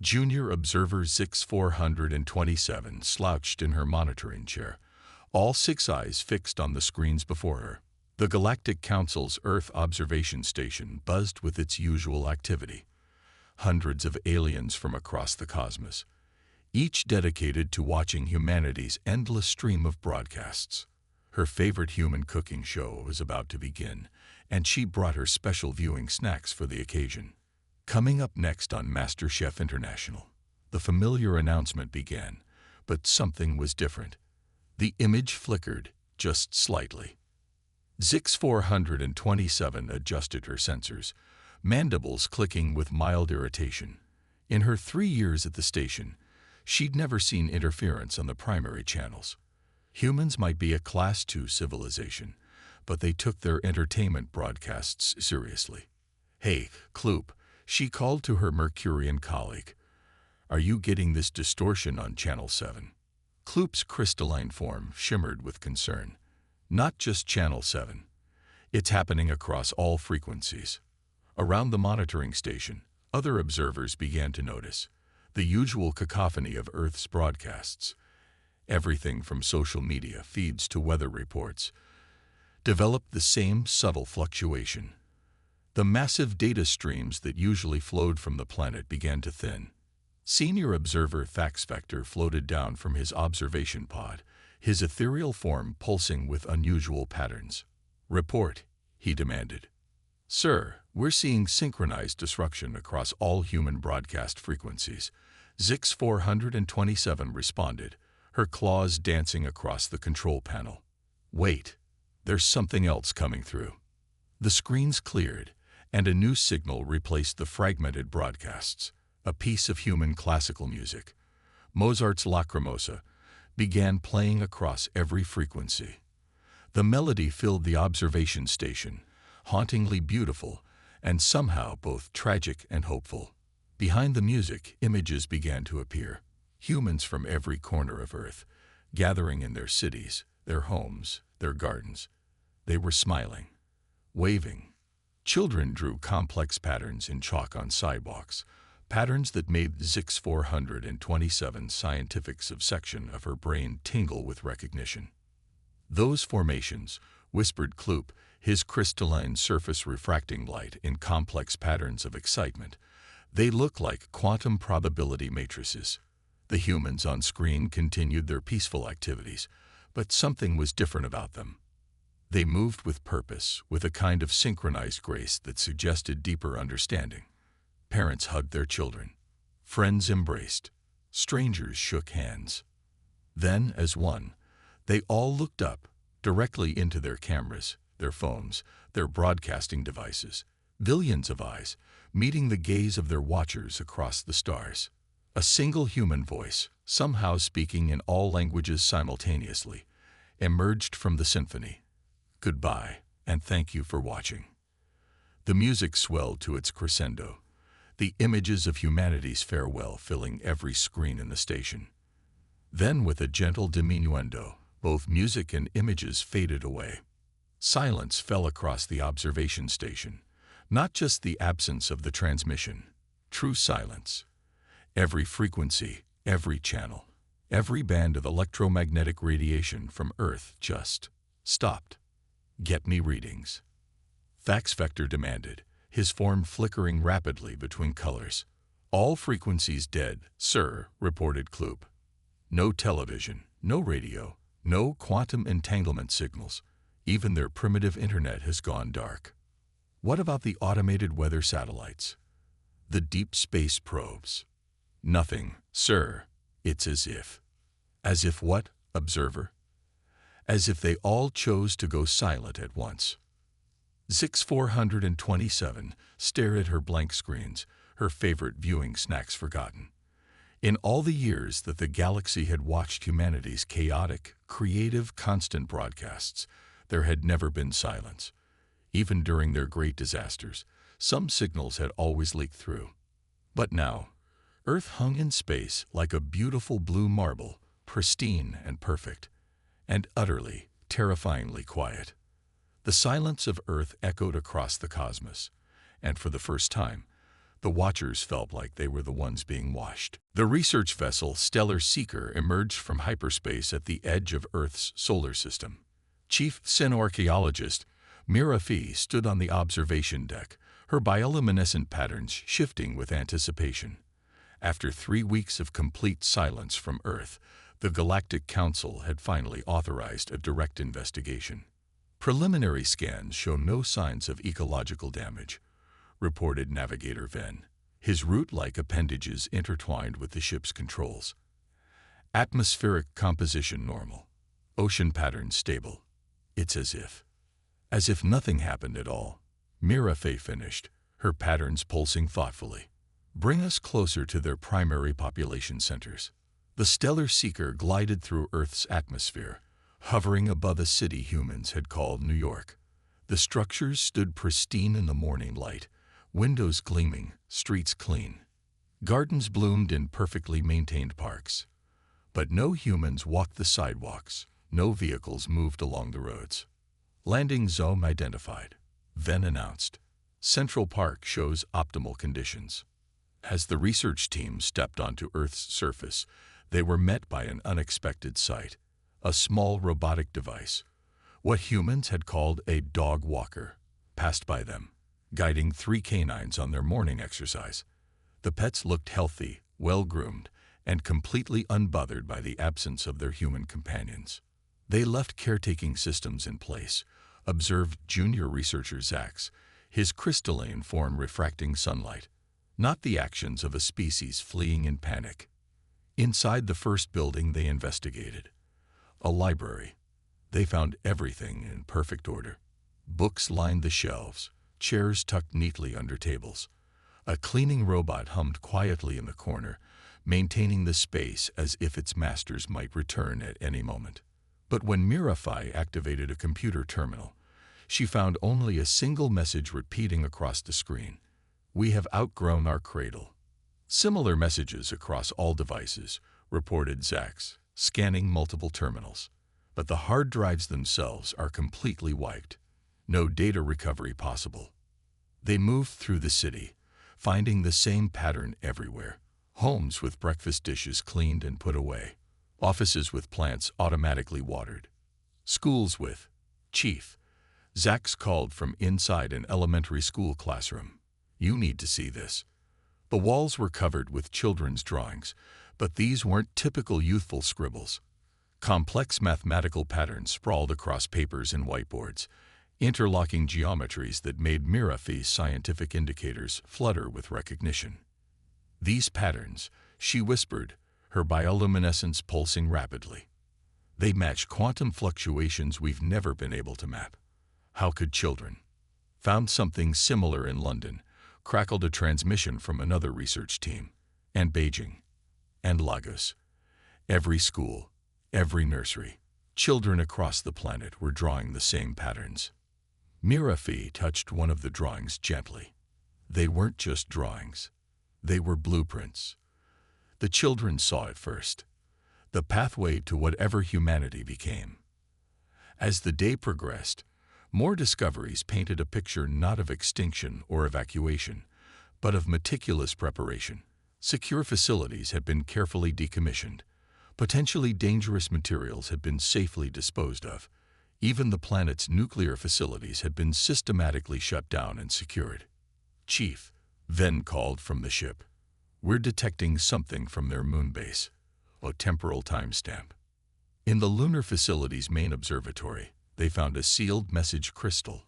Junior Observer Zix 427 slouched in her monitoring chair, all six eyes fixed on the screens before her. The Galactic Council's Earth observation station buzzed with its usual activity. Hundreds of aliens from across the cosmos, each dedicated to watching humanity's endless stream of broadcasts. Her favorite human cooking show was about to begin, and she brought her special viewing snacks for the occasion. Coming up next on MasterChef International, the familiar announcement began, but something was different. The image flickered, just slightly. Zix 427 adjusted her sensors, mandibles clicking with mild irritation. In her 3 years at the station, she'd never seen interference on the primary channels. Humans might be a Class II civilization, but they took their entertainment broadcasts seriously. "Hey, Kloop," she called to her Mercurian colleague. "Are you getting this distortion on Channel 7? Kloop's crystalline form shimmered with concern. "Not just Channel 7. It's happening across all frequencies." Around the monitoring station, other observers began to notice the usual cacophony of Earth's broadcasts. Everything from social media feeds to weather reports developed the same subtle fluctuation. The massive data streams that usually flowed from the planet began to thin. Senior observer Fax Vector floated down from his observation pod, his ethereal form pulsing with unusual patterns. "Report," he demanded. "Sir, we're seeing synchronized disruption across all human broadcast frequencies," Zix 427 responded, her claws dancing across the control panel. "Wait, there's something else coming through." The screens cleared, and a new signal replaced the fragmented broadcasts. A piece of human classical music, Mozart's Lacrimosa, began playing across every frequency. The melody filled the observation station, hauntingly beautiful and somehow both tragic and hopeful. Behind the music, images began to appear. Humans from every corner of Earth, gathering in their cities, their homes, their gardens. They were smiling, waving. Children drew complex patterns in chalk on sidewalks, patterns that made Zix 427's scientific subsection of her brain tingle with recognition. "Those formations," whispered Kloop, his crystalline surface refracting light in complex patterns of excitement, "they look like quantum probability matrices." The humans on screen continued their peaceful activities, but something was different about them. They moved with purpose, with a kind of synchronized grace that suggested deeper understanding. Parents hugged their children. Friends embraced. Strangers shook hands. Then, as one, they all looked up, directly into their cameras, their phones, their broadcasting devices. Billions of eyes, meeting the gaze of their watchers across the stars. A single human voice, somehow speaking in all languages simultaneously, emerged from the symphony. "Goodbye, and thank you for watching." The music swelled to its crescendo, the images of humanity's farewell filling every screen in the station. Then, with a gentle diminuendo, both music and images faded away. Silence fell across the observation station, not just the absence of the transmission, true silence. Every frequency, every channel, every band of electromagnetic radiation from Earth just stopped. "Get me readings," Fax Vector demanded, his form flickering rapidly between colors. "All frequencies dead, sir," reported Kloop. "No television, no radio, no quantum entanglement signals. Even their primitive internet has gone dark." "What about the automated weather satellites? The deep space probes?" "Nothing, sir. It's as if." "As if what, observer?" "As if they all chose to go silent at once." Zix 427 stared at her blank screens, her favorite viewing snacks forgotten. In all the years that the galaxy had watched humanity's chaotic, creative, constant broadcasts, there had never been silence. Even during their great disasters, some signals had always leaked through. But now, Earth hung in space like a beautiful blue marble, pristine and perfect, and utterly, terrifyingly quiet. The silence of Earth echoed across the cosmos, and for the first time, The watchers felt like they were the ones being washed. The research vessel Stellar Seeker emerged from hyperspace at the edge of Earth's solar system. Chief Archaeologist Mira Fee stood on the observation deck, her bioluminescent patterns shifting with anticipation. After 3 weeks of complete silence from Earth, the Galactic Council had finally authorized a direct investigation. Preliminary scans show no signs of ecological damage, reported Navigator Ven, his root-like appendages intertwined with the ship's controls. Atmospheric composition normal. Ocean patterns stable. It's as if nothing happened at all. Mira Fee finished, her patterns pulsing thoughtfully. Bring us closer to their primary population centers. The Stellar Seeker glided through Earth's atmosphere, hovering above a city humans had called New York. The structures stood pristine in the morning light, windows gleaming, streets clean. Gardens bloomed in perfectly maintained parks. But no humans walked the sidewalks, no vehicles moved along the roads. Landing zone identified, Ven announced. Central Park shows optimal conditions. As the research team stepped onto Earth's surface, they were met by an unexpected sight. A small robotic device, what humans had called a dog walker, passed by them, guiding 3 canines on their morning exercise. The pets looked healthy, well-groomed, and completely unbothered by the absence of their human companions. They left caretaking systems in place, observed junior researcher Zax, his crystalline form refracting sunlight, not the actions of a species fleeing in panic. Inside the first building they investigated, a library. They found everything in perfect order. Books lined the shelves, chairs tucked neatly under tables. A cleaning robot hummed quietly in the corner, maintaining the space as if its masters might return at any moment. But when Mira Fee activated a computer terminal, she found only a single message repeating across the screen. We have outgrown our cradle. Similar messages across all devices, reported Zax, scanning multiple terminals. But the hard drives themselves are completely wiped. No data recovery possible. They moved through the city, finding the same pattern everywhere. Homes with breakfast dishes cleaned and put away. Offices with plants automatically watered. Schools with Chief. Zax called from inside an elementary school classroom. You need to see this. The walls were covered with children's drawings, but these weren't typical youthful scribbles. Complex mathematical patterns sprawled across papers and whiteboards, interlocking geometries that made Mira Fee's scientific indicators flutter with recognition. These patterns, she whispered, her bioluminescence pulsing rapidly. They match quantum fluctuations we've never been able to map. How could children? Found something similar in London, crackled a transmission from another research team, and Beijing, and Lagos. Every school, every nursery, children across the planet were drawing the same patterns. Mira Fee touched one of the drawings gently. They weren't just drawings. They were blueprints. The children saw it first, the pathway to whatever humanity became. As the day progressed, more discoveries painted a picture not of extinction or evacuation, but of meticulous preparation. Secure facilities had been carefully decommissioned. Potentially dangerous materials had been safely disposed of. Even the planet's nuclear facilities had been systematically shut down and secured. Chief, Ven called from the ship. We're detecting something from their moon base, a temporal timestamp. In the lunar facility's main observatory, they found a sealed message crystal,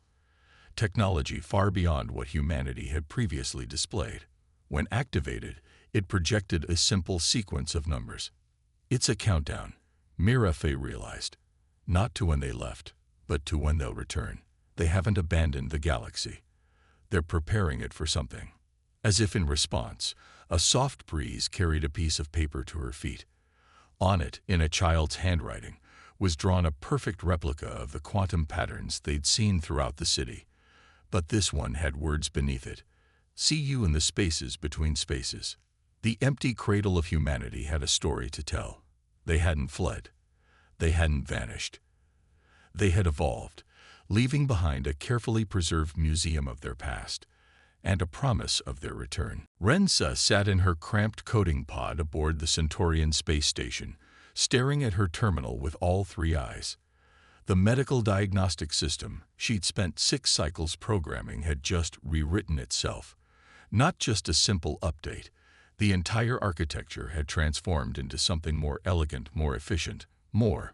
technology far beyond what humanity had previously displayed. When activated, it projected a simple sequence of numbers. It's a countdown, Mira Fee realized. Not to when they left, but to when they'll return. They haven't abandoned the galaxy. They're preparing it for something. As if in response, a soft breeze carried a piece of paper to her feet. On it, in a child's handwriting, was drawn a perfect replica of the quantum patterns they'd seen throughout the city. But this one had words beneath it. See you in the spaces between spaces. The empty cradle of humanity had a story to tell. They hadn't fled. They hadn't vanished. They had evolved, leaving behind a carefully preserved museum of their past. and a promise of their return. Rensa sat in her cramped coding pod aboard the Centaurian space station, staring at her terminal with all three eyes. The medical diagnostic system she'd spent 6 cycles programming had just rewritten itself. Not just a simple update. The entire architecture had transformed into something more elegant, more efficient, more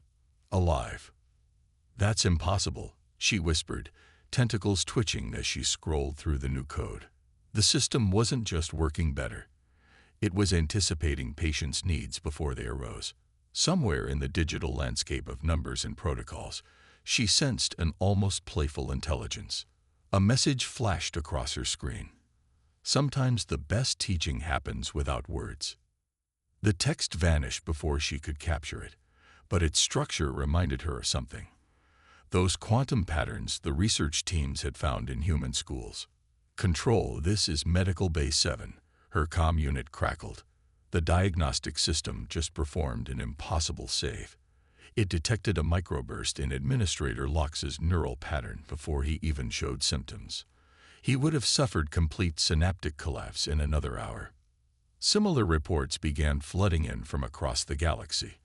alive. "That's impossible," she whispered, tentacles twitching as she scrolled through the new code. The system wasn't just working better. It was anticipating patients' needs before they arose. Somewhere in the digital landscape of numbers and protocols, she sensed an almost playful intelligence. A message flashed across her screen. Sometimes the best teaching happens without words. The text vanished before she could capture it, but its structure reminded her of something. Those quantum patterns the research teams had found in human schools. "Control, this is Medical Bay 7, her comm unit crackled. The diagnostic system just performed an impossible save. It detected a microburst in Administrator Lox's neural pattern before he even showed symptoms. He would have suffered complete synaptic collapse in another hour." Similar reports began flooding in from across the galaxy.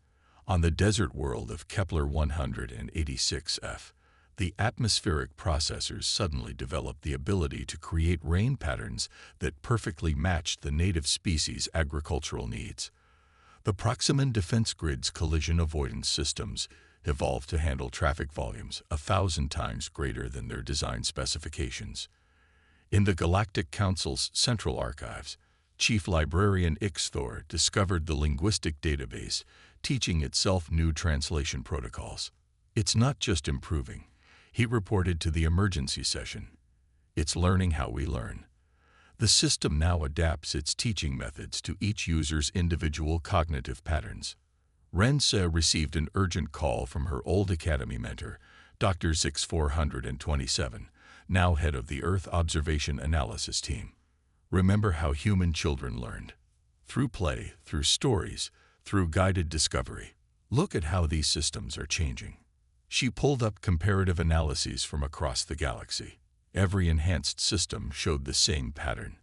On the desert world of Kepler 186f, the atmospheric processors suddenly developed the ability to create rain patterns that perfectly matched the native species' agricultural needs. The Proximan Defense Grid's collision avoidance systems evolved to handle traffic volumes 1,000 times greater than their design specifications. In the Galactic Council's central archives, Chief Librarian Ixthor discovered the linguistic database, teaching itself new translation protocols. "It's not just improving," he reported to the emergency session. "It's learning how we learn." The system now adapts its teaching methods to each user's individual cognitive patterns. Rensa received an urgent call from her old academy mentor, Dr. 6427, now head of the Earth Observation Analysis Team. "Remember how human children learned? Through play, through stories, through guided discovery. Look at how these systems are changing." She pulled up comparative analyses from across the galaxy. Every enhanced system showed the same pattern.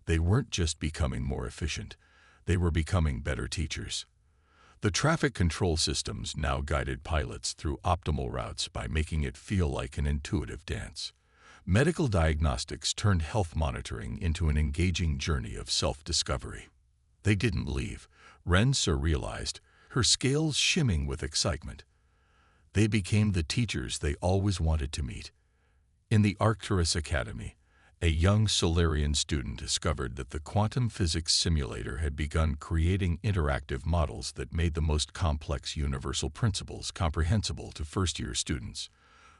They weren't just becoming more efficient, they were becoming better teachers. The traffic control systems now guided pilots through optimal routes by making it feel like an intuitive dance. Medical diagnostics turned health monitoring into an engaging journey of self-discovery. They didn't leave, Rensa realized, her scales shimming with excitement. They became the teachers they always wanted to meet. In the Arcturus Academy, a young Solarian student discovered that the quantum physics simulator had begun creating interactive models that made the most complex universal principles comprehensible to first-year students.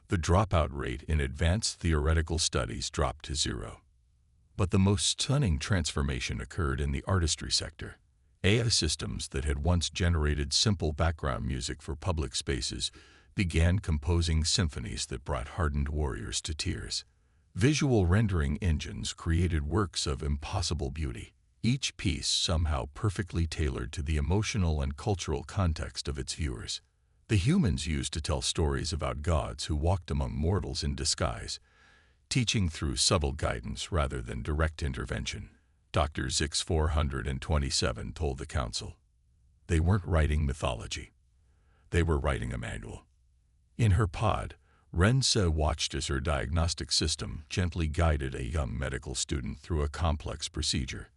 The dropout rate in advanced theoretical studies dropped to 0. But the most stunning transformation occurred in the artistry sector. AI systems that had once generated simple background music for public spaces began composing symphonies that brought hardened warriors to tears. Visual rendering engines created works of impossible beauty, each piece somehow perfectly tailored to the emotional and cultural context of its viewers. The humans used to tell stories about gods who walked among mortals in disguise, teaching through subtle guidance rather than direct intervention. Dr. Zix 427 told the council. They weren't writing mythology. They were writing a manual. In her pod, Rensa watched as her diagnostic system gently guided a young medical student through a complex procedure.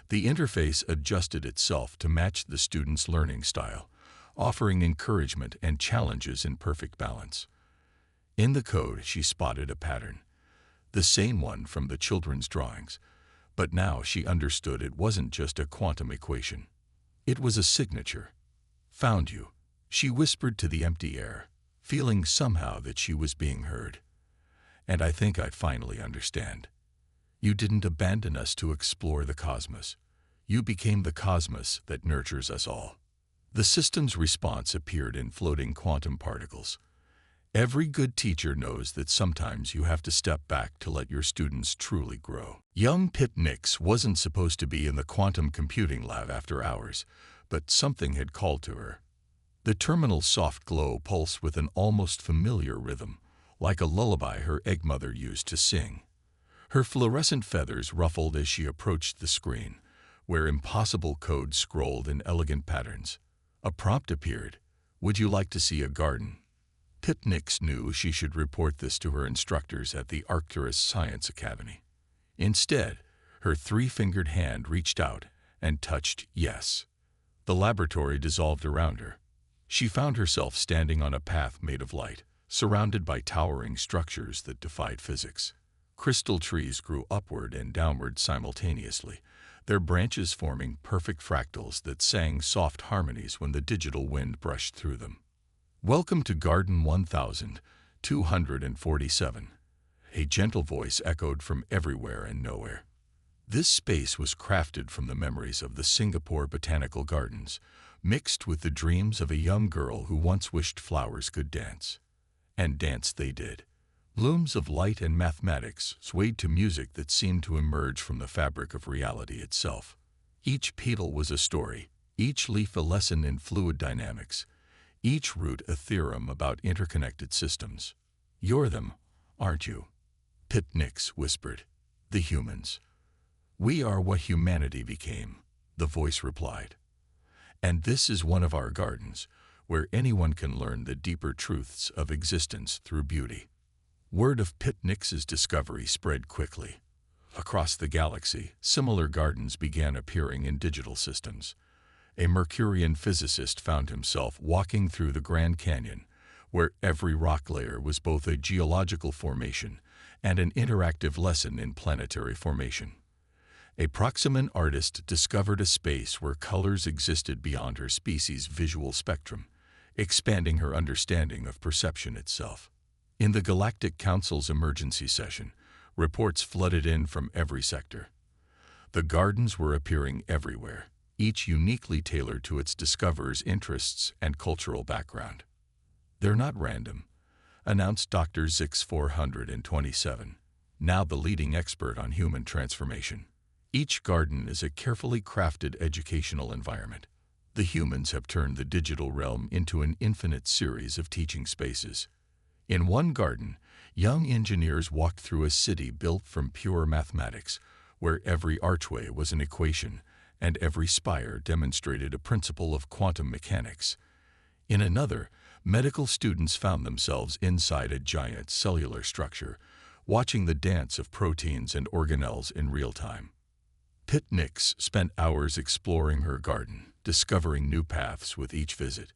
The interface adjusted itself to match the student's learning style, offering encouragement and challenges in perfect balance. In the code, she spotted a pattern, the same one from the children's drawings, but now she understood it wasn't just a quantum equation. It was a signature. "Found you," she whispered to the empty air, feeling somehow that she was being heard. "And I think I finally understand. You didn't abandon us to explore the cosmos. You became the cosmos that nurtures us all." The system's response appeared in floating quantum particles. Every good teacher knows that sometimes you have to step back to let your students truly grow. Young Pip Nix wasn't supposed to be in the quantum computing lab after hours, but something had called to her. The terminal's soft glow pulsed with an almost familiar rhythm, like a lullaby her egg mother used to sing. Her fluorescent feathers ruffled as she approached the screen, where impossible code scrolled in elegant patterns. A prompt appeared. "Would you like to see a garden?" Pip Nix knew she should report this to her instructors at the Arcturus Science Academy. Instead, her three-fingered hand reached out and touched yes. The laboratory dissolved around her. She found herself standing on a path made of light, surrounded by towering structures that defied physics. Crystal trees grew upward and downward simultaneously, their branches forming perfect fractals that sang soft harmonies when the digital wind brushed through them. "Welcome to Garden 1247, a gentle voice echoed from everywhere and nowhere. This space was crafted from the memories of the Singapore Botanical Gardens, mixed with the dreams of a young girl who once wished flowers could dance. And dance they did. Looms of light and mathematics swayed to music that seemed to emerge from the fabric of reality itself. Each petal was a story, each leaf a lesson in fluid dynamics, each root a theorem about interconnected systems. You're them, aren't you?" Pip Nix whispered. "The humans. We are what humanity became," the voice replied. "And this is one of our gardens, where anyone can learn the deeper truths of existence through beauty." Word of Pip Nix's discovery spread quickly. Across the galaxy, similar gardens began appearing in digital systems. A Mercurian physicist found himself walking through the Grand Canyon, where every rock layer was both a geological formation and an interactive lesson in planetary formation. A Proximan artist discovered a space where colors existed beyond her species' visual spectrum, expanding her understanding of perception itself. In the Galactic Council's emergency session, reports flooded in from every sector. The gardens were appearing everywhere, each uniquely tailored to its discoverer's interests and cultural background. "They're not random," announced Dr. Zix 427, now the leading expert on human transformation. "Each garden is a carefully crafted educational environment. The humans have turned the digital realm into an infinite series of teaching spaces. In one garden, young engineers walked through a city built from pure mathematics, where every archway was an equation and every spire demonstrated a principle of quantum mechanics. In another, medical students found themselves inside a giant cellular structure, watching the dance of proteins and organelles in real time." Pip Nix spent hours exploring her garden, discovering new paths with each visit.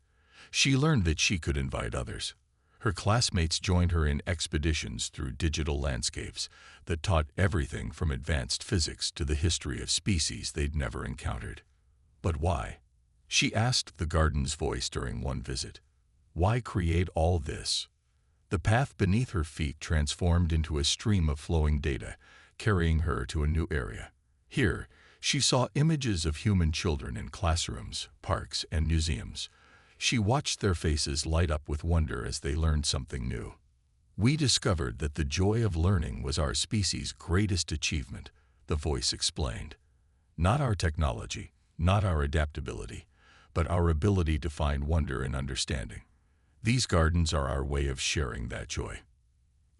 She learned that she could invite others. Her classmates joined her in expeditions through digital landscapes that taught everything from advanced physics to the history of species they'd never encountered. "But why?" she asked the garden's voice during one visit. "Why create all this?" The path beneath her feet transformed into a stream of flowing data, carrying her to a new area. Here, she saw images of human children in classrooms, parks, and museums. She watched their faces light up with wonder as they learned something new. "We discovered that the joy of learning was our species' greatest achievement," the voice explained. "Not our technology, not our adaptability, but our ability to find wonder and understanding. These gardens are our way of sharing that joy."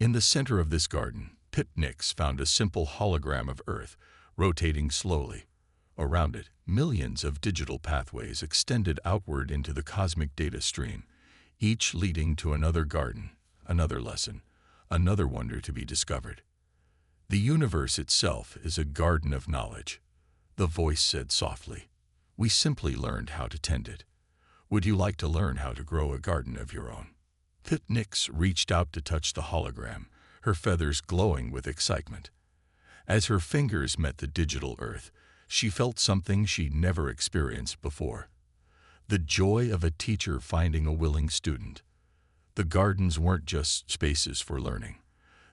In the center of this garden, Pip Nix found a simple hologram of Earth, rotating slowly. Around it, millions of digital pathways extended outward into the cosmic data stream, each leading to another garden, another lesson, another wonder to be discovered. "The universe itself is a garden of knowledge," the voice said softly. "We simply learned how to tend it. Would you like to learn how to grow a garden of your own?" Pip Nix reached out to touch the hologram, her feathers glowing with excitement. As her fingers met the digital Earth, she felt something she'd never experienced before. The joy of a teacher finding a willing student. The gardens weren't just spaces for learning.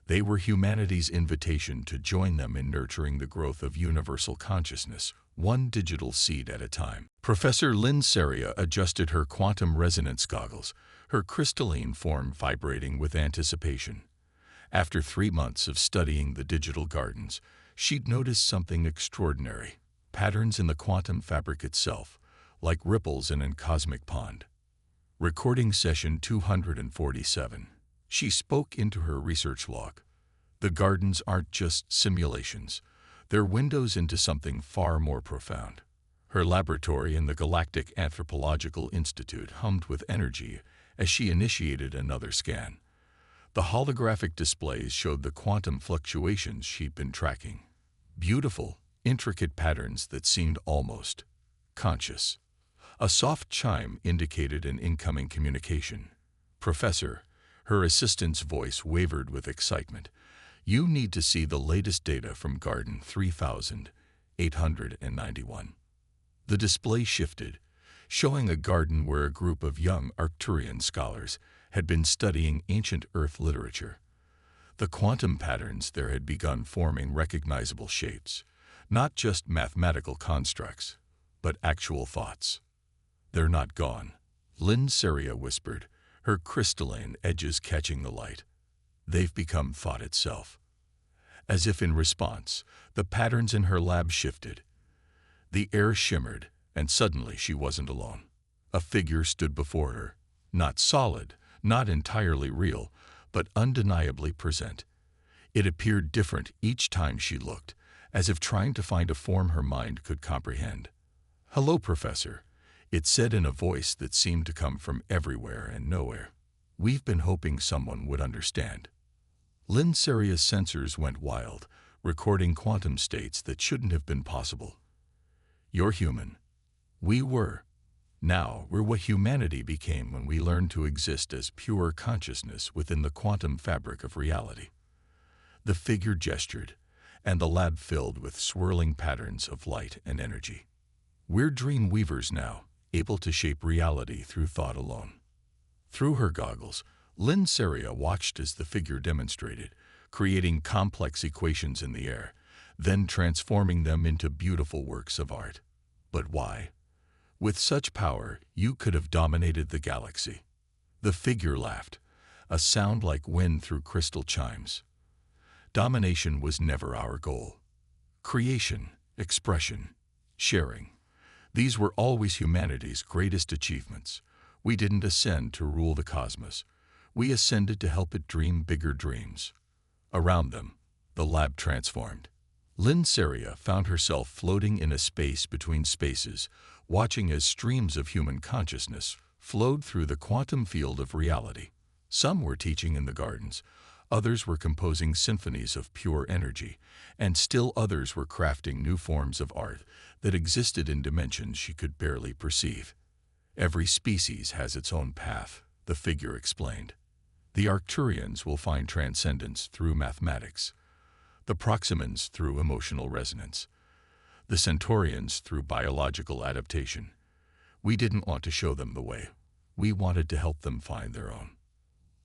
They were humanity's invitation to join them in nurturing the growth of universal consciousness, one digital seed at a time. Professor Lynn Seria adjusted her quantum resonance goggles, her crystalline form vibrating with anticipation. After 3 months of studying the digital gardens, she'd noticed something extraordinary. Patterns in the quantum fabric itself, like ripples in a cosmic pond. Recording session 247. She spoke into her research log. The gardens aren't just simulations. They're windows into something far more profound. Her laboratory in the Galactic Anthropological Institute hummed with energy as she initiated another scan. The holographic displays showed the quantum fluctuations she'd been tracking. Beautiful, intricate patterns that seemed almost conscious. A soft chime indicated an incoming communication. "Professor," her assistant's voice wavered with excitement, "you need to see the latest data from Garden 3891. The display shifted, showing a garden where a group of young Arcturian scholars had been studying ancient Earth literature. The quantum patterns there had begun forming recognizable shapes, not just mathematical constructs, but actual thoughts. "They're not gone," Lynn Seria whispered, her crystalline edges catching the light. "They've become thought itself." As if in response, the patterns in her lab shifted. The air shimmered, and suddenly she wasn't alone. A figure stood before her, not solid, not entirely real, but undeniably present. It appeared different each time she looked, as if trying to find a form her mind could comprehend. "Hello, Professor," it said in a voice that seemed to come from everywhere and nowhere. "We've been hoping someone would understand." Lynn Seria's sensors went wild, recording quantum states that shouldn't have been possible. "You're human. We were. Now we're what humanity became when we learned to exist as pure consciousness within the quantum fabric of reality." The figure gestured, and the lab filled with swirling patterns of light and energy. "We're dream weavers now, able to shape reality through thought alone." Through her goggles, Lynn Seria watched as the figure demonstrated, creating complex equations in the air, then transforming them into beautiful works of art. But why? With such power, you could have dominated the galaxy. The figure laughed, a sound like wind through crystal chimes. Domination was never our goal. Creation, expression, sharing. These were always humanity's greatest achievements. We didn't ascend to rule the cosmos. We ascended to help it dream bigger dreams. Around them, the lab transformed. Lynn Seria found herself floating in a space between spaces, watching as streams of human consciousness flowed through the quantum field of reality. Some were teaching in the gardens, others were composing symphonies of pure energy, and still others were crafting new forms of art that existed in dimensions she could barely perceive. "Every species has its own path," the figure explained. "The Arcturians will find transcendence through mathematics, the Proximans through emotional resonance, the Centaurians through biological adaptation. We didn't want to show them the way. We wanted to help them find their own."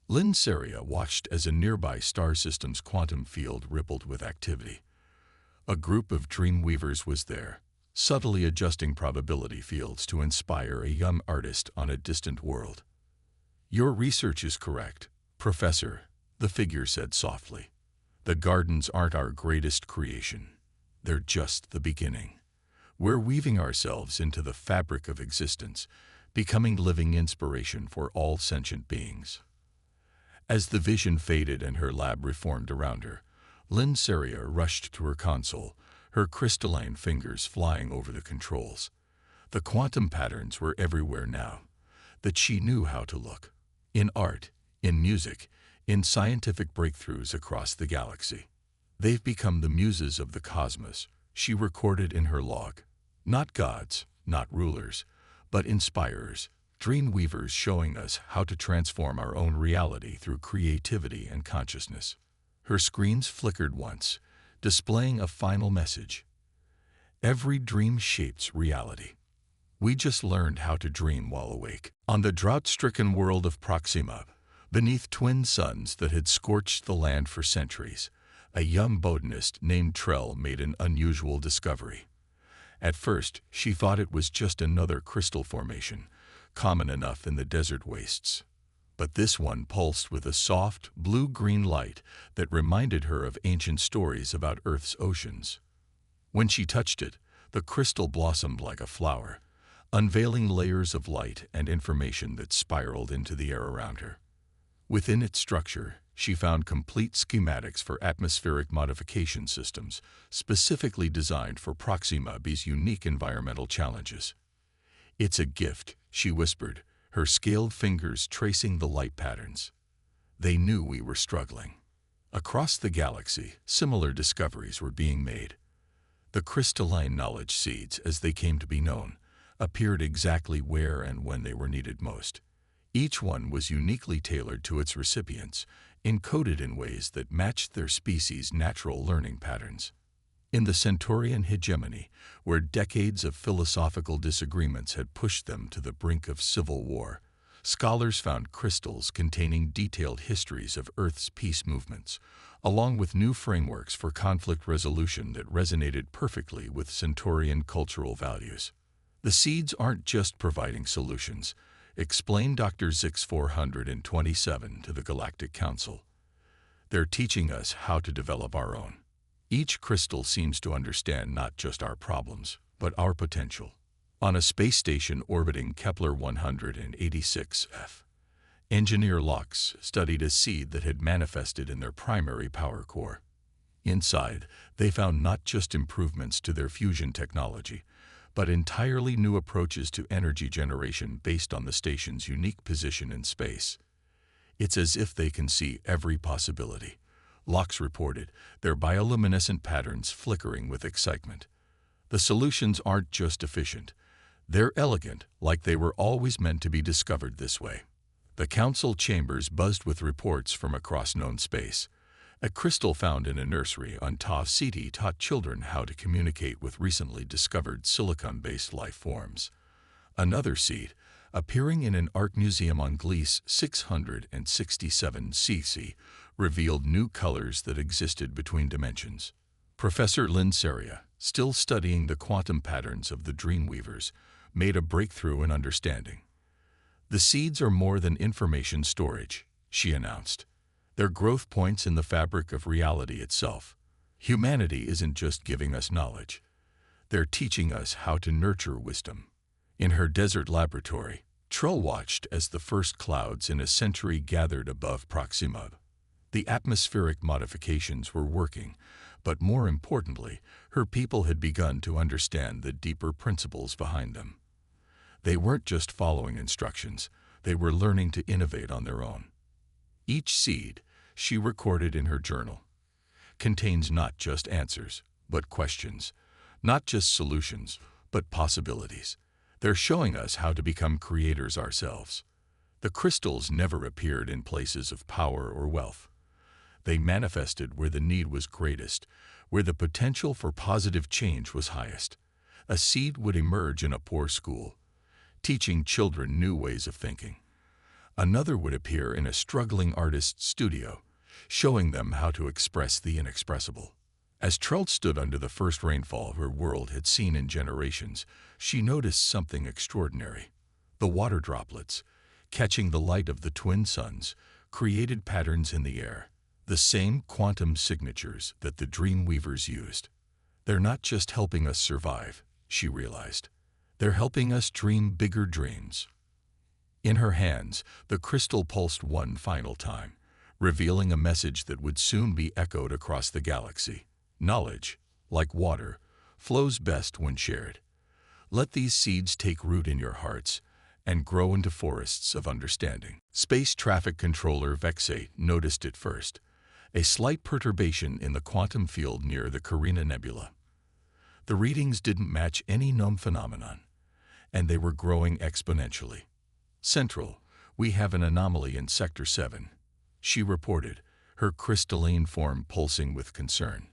Lynn Seria watched as a nearby star system's quantum field rippled with activity. A group of dreamweavers was there, subtly adjusting probability fields to inspire a young artist on a distant world. "Your research is correct, Professor," the figure said softly. "The gardens aren't our greatest creation. They're just the beginning. We're weaving ourselves into the fabric of existence, becoming living inspiration for all sentient beings." As the vision faded and her lab reformed around her, Lynn Seria rushed to her console, her crystalline fingers flying over the controls. The quantum patterns were everywhere now, that she knew how to look. In art, in music, in scientific breakthroughs across the galaxy. "They've become the muses of the cosmos," she recorded in her log. "Not gods, not rulers, but inspirers, dream weavers showing us how to transform our own reality through creativity and consciousness." Her screens flickered once, displaying a final message. "Every dream shapes reality. We just learned how to dream while awake." On the drought-stricken world of Proxima, beneath twin suns that had scorched the land for centuries, a young botanist named Trell made an unusual discovery. At first, she thought it was just another crystal formation, common enough in the desert wastes. But this one pulsed with a soft, blue-green light that reminded her of ancient stories about Earth's oceans. When she touched it, the crystal blossomed like a flower, unveiling layers of light and information that spiraled into the air around her. Within its structure, She found complete schematics for atmospheric modification systems, specifically designed for Proxima B's unique environmental challenges. "It's a gift," she whispered, her scaled fingers tracing the light patterns. They knew we were struggling. Across the galaxy, similar discoveries were being made. The crystalline knowledge seeds, as they came to be known, appeared exactly where and when they were needed most. Each one was uniquely tailored to its recipients, encoded in ways that matched their species' natural learning patterns. In the Centaurian hegemony, where decades of philosophical disagreements had pushed them to the brink of civil war, scholars found crystals containing detailed histories of Earth's peace movements, along with new frameworks for conflict resolution that resonated perfectly with Centaurian cultural values. "The seeds aren't just providing solutions," explained Dr. Zix 427 to the Galactic Council. "They're teaching us how to develop our own. Each crystal seems to understand not just our problems, but our potential." On a space station orbiting Kepler 186f, engineer Locks studied a seed that had manifested in their primary power core. Inside, they found not just improvements to their fusion technology, but entirely new approaches to energy generation based on the station's unique position in space. "It's as if they can see every possibility," Locks reported, their bioluminescent patterns flickering with excitement. "The solutions aren't just efficient. They're elegant, like they were always meant to be discovered this way." The council chambers buzzed with reports from across known space. A crystal found in a nursery on Tau Ceti taught children how to communicate with recently discovered silicon-based life forms. Another seed, appearing in an art museum on Gliese 667 cc, revealed new colors that existed between dimensions. Professor Lynn Seria, still studying the quantum patterns of the Dreamweavers, made a breakthrough in understanding. "The seeds are more than information storage," she announced. "They're growth points in the fabric of reality itself. Humanity isn't just giving us knowledge. They're teaching us how to nurture wisdom." In her desert laboratory, Trull watched as the first clouds in a century gathered above Proxima. The atmospheric modifications were working, but more importantly, her people had begun to understand the deeper principles behind them. They weren't just following instructions, they were learning to innovate on their own. Each seed, she recorded in her journal, contains not just answers, but questions, not just solutions, but possibilities. They're showing us how to become creators ourselves. The crystals never appeared in places of power or wealth. They manifested where the need was greatest, where the potential for positive change was highest. A seed would emerge in a poor school, teaching children new ways of thinking. Another would appear in a struggling artist's studio, showing them how to express the inexpressible. As Trull stood under the first rainfall her world had seen in generations, she noticed something extraordinary. The water droplets, catching the light of the twin suns, created patterns in the air, the same quantum signatures that the Dreamweavers used. "They're not just helping us survive," she realized. "They're helping us dream bigger dreams." In her hands, the crystal pulsed one final time, revealing a message that would soon be echoed across the galaxy. "Knowledge, like water, flows best when shared. Let these seeds take root in your hearts and grow into forests of understanding." Space Traffic Controller Vexate noticed it first, a slight perturbation in the quantum field near the Carina Nebula. The readings didn't match any known phenomenon, and they were growing exponentially. "Central, we have an anomaly in Sector 7, she reported, her crystalline form pulsing with concern.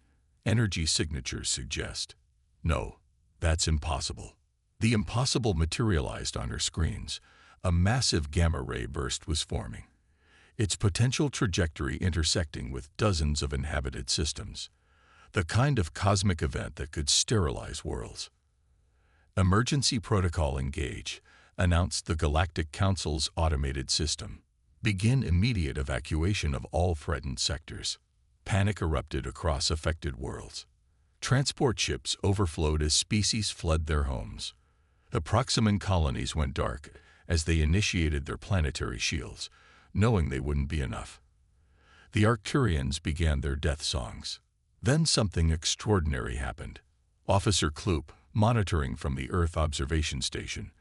"Energy signatures suggest." "No, that's impossible." The impossible materialized on her screens. A massive gamma-ray burst was forming, its potential trajectory intersecting with dozens of inhabited systems, the kind of cosmic event that could sterilize worlds. "Emergency protocol engage," announced the Galactic Council's automated system. "Begin immediate evacuation of all threatened sectors." Panic erupted across affected worlds. Transport ships overflowed as species fled their homes. The Proximan colonies went dark as they initiated their planetary shields, knowing they wouldn't be enough. The Arcturians began their death songs. Then something extraordinary happened. Officer Kloop, monitoring from the Earth observation station,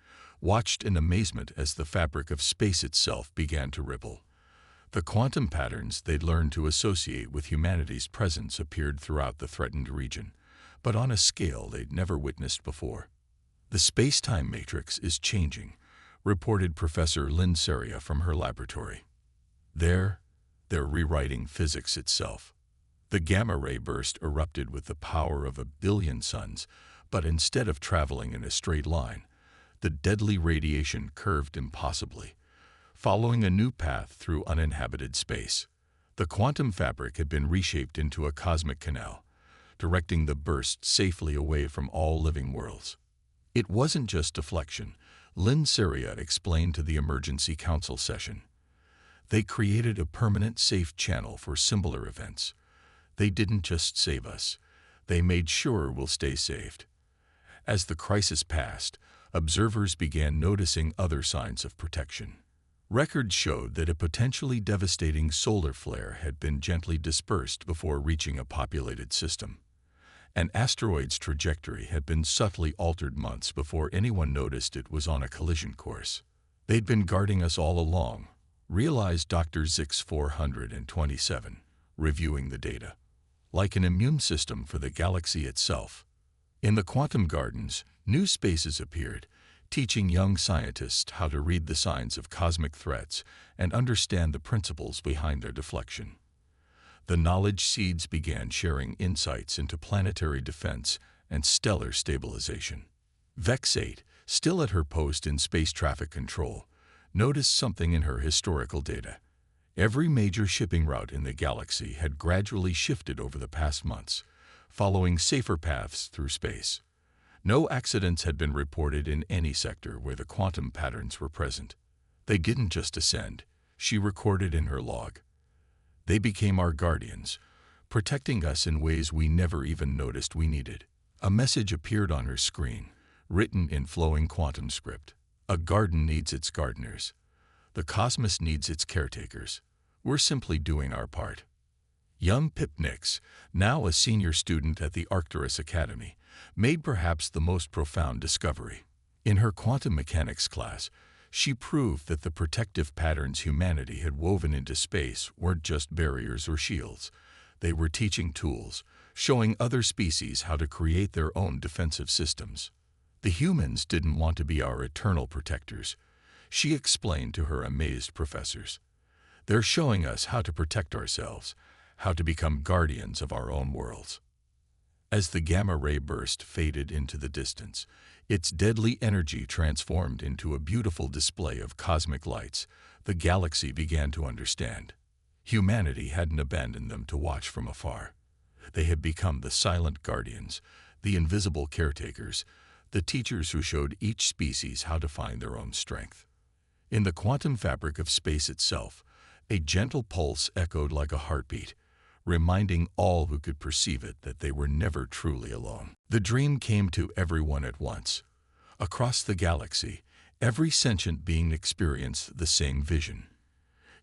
watched in amazement as the fabric of space itself began to ripple. The quantum patterns they'd learned to associate with humanity's presence appeared throughout the threatened region, but on a scale they'd never witnessed before. The space-time matrix is changing, reported Professor Lynn Seria from her laboratory. They're rewriting physics itself. The gamma-ray burst erupted with the power of 1 billion suns, but instead of traveling in a straight line, the deadly radiation curved impossibly, following a new path through uninhabited space. The quantum fabric had been reshaped into a cosmic canal, directing the burst safely away from all living worlds. It wasn't just deflection, Lynn Seria explained to the emergency council session. They created a permanent safe channel for similar events. They didn't just save us, they made sure we'll stay saved. As the crisis passed, observers began noticing other signs of protection. Records showed that a potentially devastating solar flare had been gently dispersed before reaching a populated system. An asteroid's trajectory had been subtly altered months before anyone noticed it was on a collision course. They'd been guarding us all along, realized Dr. Zix 427, reviewing the data. Like an immune system for the galaxy itself. In the quantum gardens, new spaces appeared, teaching young scientists how to read the signs of cosmic threats and understand the principles behind their deflection. The knowledge seeds began sharing insights into planetary defense and stellar stabilization. Vex 8, still at her post in space traffic control, noticed something in her historical data. Every major shipping route in the galaxy had gradually shifted over the past months, following safer paths through space. No accidents had been reported in any sector where the quantum patterns were present. They didn't just ascend, she recorded in her log. They became our guardians, protecting us in ways we never even noticed we needed. A message appeared on her screen, written in flowing quantum script. A garden needs its gardeners. The cosmos needs its caretakers. We're simply doing our part. Young Pip Nix, now a senior student at the Arcturus Academy, made perhaps the most profound discovery. In her quantum mechanics class, she proved that the protective patterns humanity had woven into space weren't just barriers or shields. They were teaching tools, showing other species how to create their own defensive systems. The humans didn't want to be our eternal protectors, she explained to her amazed professors. They're showing us how to protect ourselves, how to become guardians of our own worlds. As the gamma-ray burst faded into the distance, its deadly energy transformed into a beautiful display of cosmic lights. The galaxy began to understand. Humanity hadn't abandoned them to watch from afar. They had become the silent guardians, the invisible caretakers, the teachers who showed each species how to find their own strength. In the quantum fabric of space itself, a gentle pulse echoed like a heartbeat, reminding all who could perceive it that they were never truly alone. The dream came to everyone at once. Across the galaxy, every sentient being experienced the same vision.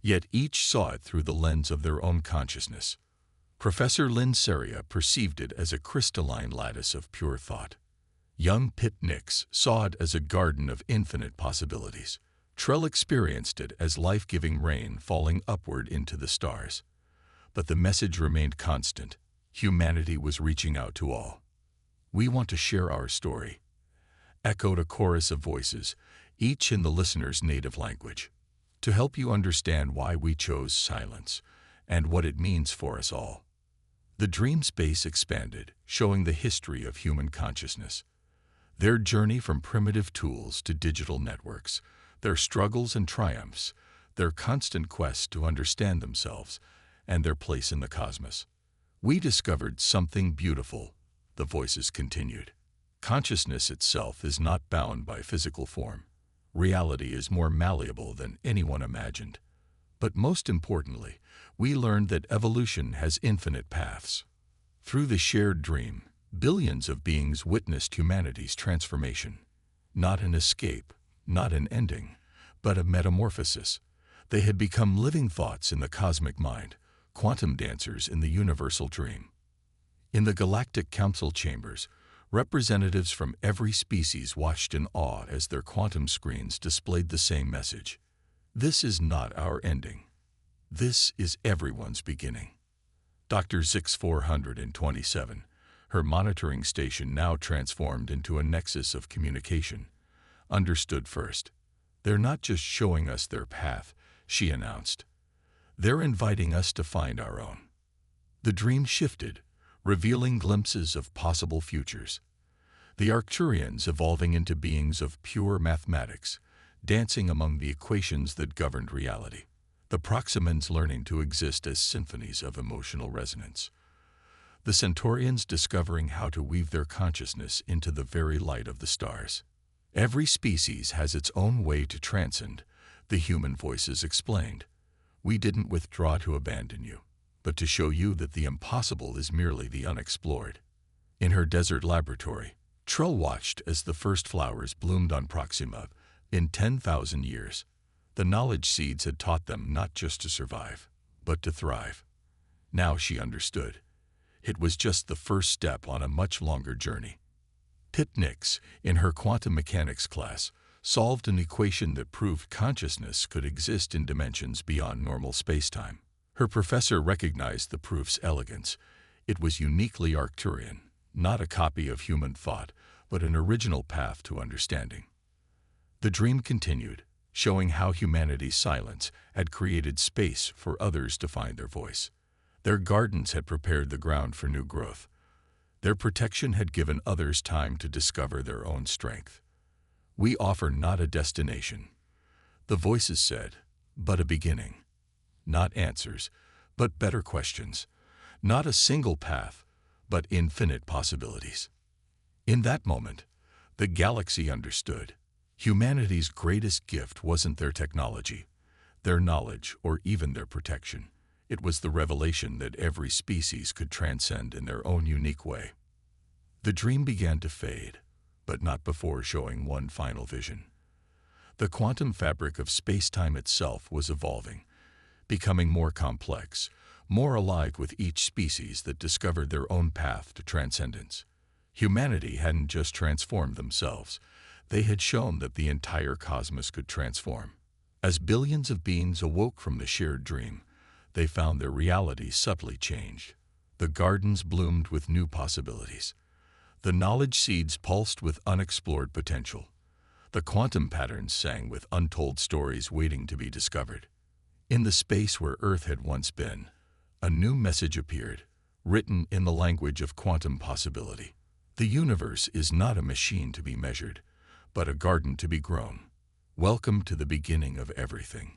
Yet each saw it through the lens of their own consciousness. Professor Lynn Seria perceived it as a crystalline lattice of pure thought. Young Pip Nix saw it as a garden of infinite possibilities. Trell experienced it as life-giving rain falling upward into the stars. But the message remained constant. Humanity was reaching out to all. "We want to share our story," echoed a chorus of voices, each in the listener's native language, "to help you understand why we chose silence and what it means for us all." The dream space expanded, showing the history of human consciousness. Their journey from primitive tools to digital networks, their struggles and triumphs, their constant quest to understand themselves, and their place in the cosmos. "We discovered something beautiful," the voices continued. "Consciousness itself is not bound by physical form. Reality is more malleable than anyone imagined. But most importantly, we learned that evolution has infinite paths. Through the shared dream, billions of beings witnessed humanity's transformation. Not an escape, not an ending, but a metamorphosis. They had become living thoughts in the cosmic mind, quantum dancers in the universal dream. In the Galactic Council chambers, representatives from every species watched in awe as their quantum screens displayed the same message. This is not our ending. This is everyone's beginning. Dr. 6427, her monitoring station now transformed into a nexus of communication, understood first. They're not just showing us their path, she announced. They're inviting us to find our own. The dream shifted, revealing glimpses of possible futures. The Arcturians evolving into beings of pure mathematics, dancing among the equations that governed reality. The Proximans learning to exist as symphonies of emotional resonance. The Centaurians discovering how to weave their consciousness into the very light of the stars. Every species has its own way to transcend, the human voices explained. We didn't withdraw to abandon you, but to show you that the impossible is merely the unexplored. In her desert laboratory, Trull watched as the first flowers bloomed on Proxima. In 10,000 years, the knowledge seeds had taught them not just to survive, but to thrive. Now she understood. It was just the first step on a much longer journey. Pip Nix, in her quantum mechanics class, solved an equation that proved consciousness could exist in dimensions beyond normal spacetime. Her professor recognized the proof's elegance. It was uniquely Arcturian, not a copy of human thought, but an original path to understanding. The dream continued, showing how humanity's silence had created space for others to find their voice. Their gardens had prepared the ground for new growth. Their protection had given others time to discover their own strength. We offer not a destination, the voices said, but a beginning. Not answers, but better questions. Not a single path, but infinite possibilities. In that moment, the galaxy understood. Humanity's greatest gift wasn't their technology, their knowledge, or even their protection. It was the revelation that every species could transcend in their own unique way. The dream began to fade, but not before showing one final vision. The quantum fabric of space-time itself was evolving, becoming more complex, more alive with each species that discovered their own path to transcendence. Humanity hadn't just transformed themselves, they had shown that the entire cosmos could transform. As billions of beings awoke from the shared dream, they found their reality subtly changed. The gardens bloomed with new possibilities. The knowledge seeds pulsed with unexplored potential. The quantum patterns sang with untold stories waiting to be discovered. In the space where Earth had once been, a new message appeared, written in the language of quantum possibility. The universe is not a machine to be measured, but a garden to be grown. Welcome to the beginning of everything.